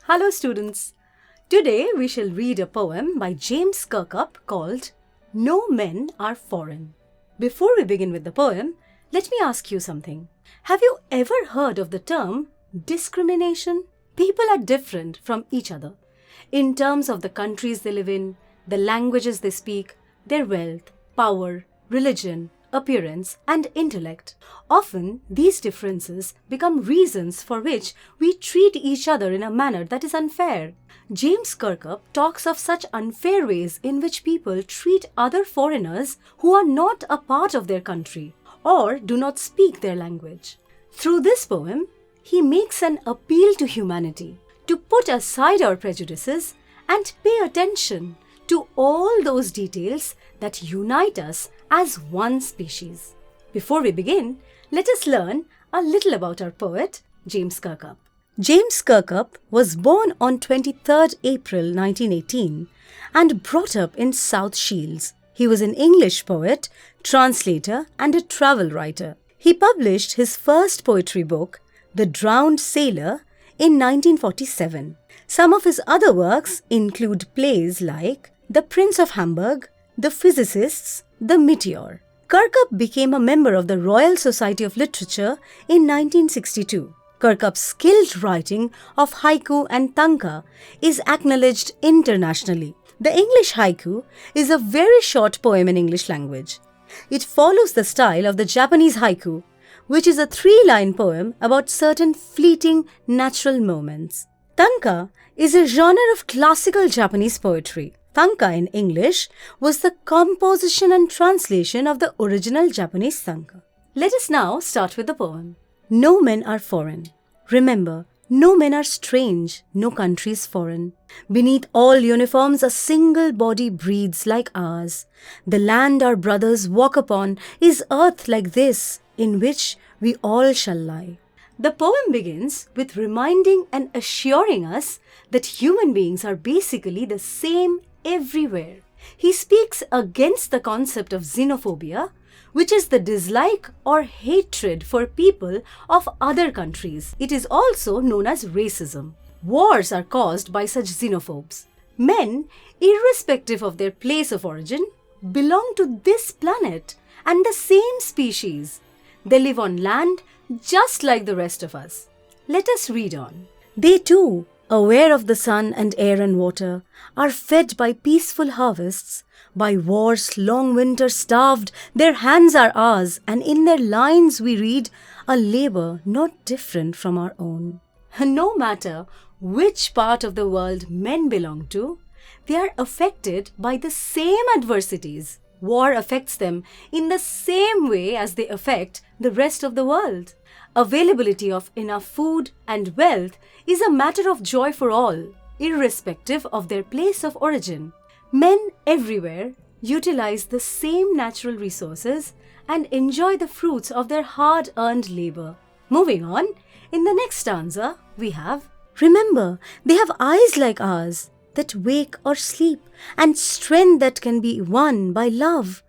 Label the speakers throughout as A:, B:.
A: Hello students. Today we shall read a poem by James Kirkup called No Men Are Foreign. Before we begin with the poem, let me ask you something. Have you ever heard of the term discrimination? People are different from each other in terms of the countries they live in, the languages they speak, their wealth, power, religion, appearance, and intellect. Often, these differences become reasons for which we treat each other in a manner that is unfair. James Kirkup talks of such unfair ways in which people treat other foreigners who are not a part of their country or do not speak their language. Through this poem, he makes an appeal to humanity to put aside our prejudices and pay attention to all those details that unite us as one species. Before we begin, let us learn a little about our poet, James Kirkup. James Kirkup was born on 23rd April 1918 and brought up in South Shields. He was an English poet, translator, and a travel writer. He published his first poetry book, The Drowned Sailor, in 1947. Some of his other works include plays like The Prince of Hamburg, The Physicists, The Meteor. Kirkup became a member of the Royal Society of Literature in 1962. Kirkup's skilled writing of haiku and tanka is acknowledged internationally. The English haiku is a very short poem in English language. It follows the style of the Japanese haiku, which is a 3-line poem about certain fleeting natural moments. Tanka is a genre of classical Japanese poetry. Tanka in English was the composition and translation of the original Japanese tanka. Let us now start with the poem. No men are foreign. Remember, no men are strange, no country is foreign. Beneath all uniforms a single body breathes like ours. The land our brothers walk upon is earth like this, in which we all shall lie. The poem begins with reminding and assuring us that human beings are basically the same everywhere. He speaks against the concept of xenophobia, which is the dislike or hatred for people of other countries. It is also known as racism. Wars are caused by such xenophobes. Men, irrespective of their place of origin, belong to this planet and the same species. They live on land just like the rest of us. Let us read on. They too, aware of the sun and air and water, are fed by peaceful harvests. By war's long winter starved, their hands are ours, and in their lines we read a labor not different from our own. No matter which part of the world men belong to, they are affected by the same adversities. War affects them in the same way as they affect the rest of the world. Availability of enough food and wealth is a matter of joy for all, irrespective of their place of origin. Men everywhere utilize the same natural resources and enjoy the fruits of their hard-earned labor. Moving on, in the next stanza, we have, remember, they have eyes like ours that wake or sleep, and strength that can be won by love.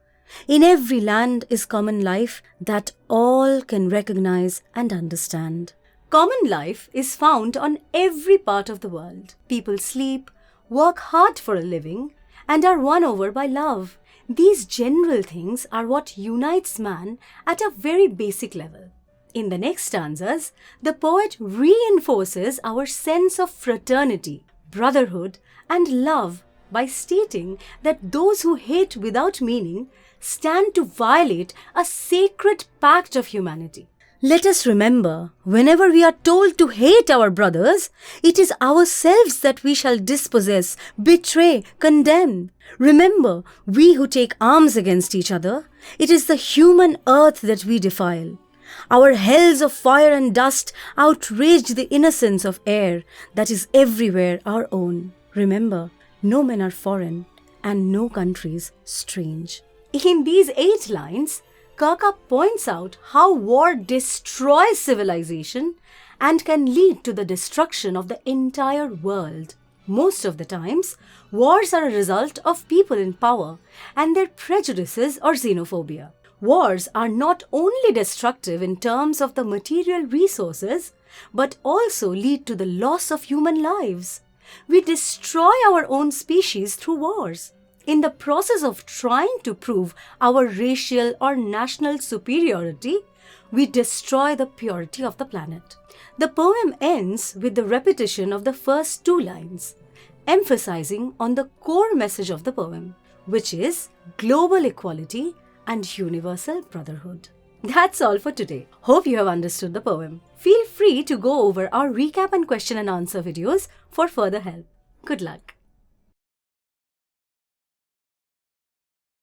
A: In every land is common life that all can recognize and understand. Common life is found on every part of the world. People sleep, work hard for a living, and are won over by love. These general things are what unites man at a very basic level. In the next stanzas, the poet reinforces our sense of fraternity, brotherhood, and love by stating that those who hate without meaning stand to violate a sacred pact of humanity. Let us remember, whenever we are told to hate our brothers, it is ourselves that we shall dispossess, betray, condemn. Remember, we who take arms against each other, it is the human earth that we defile. Our hells of fire and dust outrage the innocence of air that is everywhere our own. Remember, no men are foreign and no countries strange. In these 8 lines, Kirkup points out how war destroys civilization and can lead to the destruction of the entire world. Most of the times, wars are a result of people in power and their prejudices or xenophobia. Wars are not only destructive in terms of the material resources, but also lead to the loss of human lives. We destroy our own species through wars. In the process of trying to prove our racial or national superiority, we destroy the purity of the planet. The poem ends with the repetition of the first two lines, emphasizing on the core message of the poem, which is global equality and universal brotherhood. That's all for today. Hope you have understood the poem. Feel free to go over our recap and question and answer videos for further help. Good luck.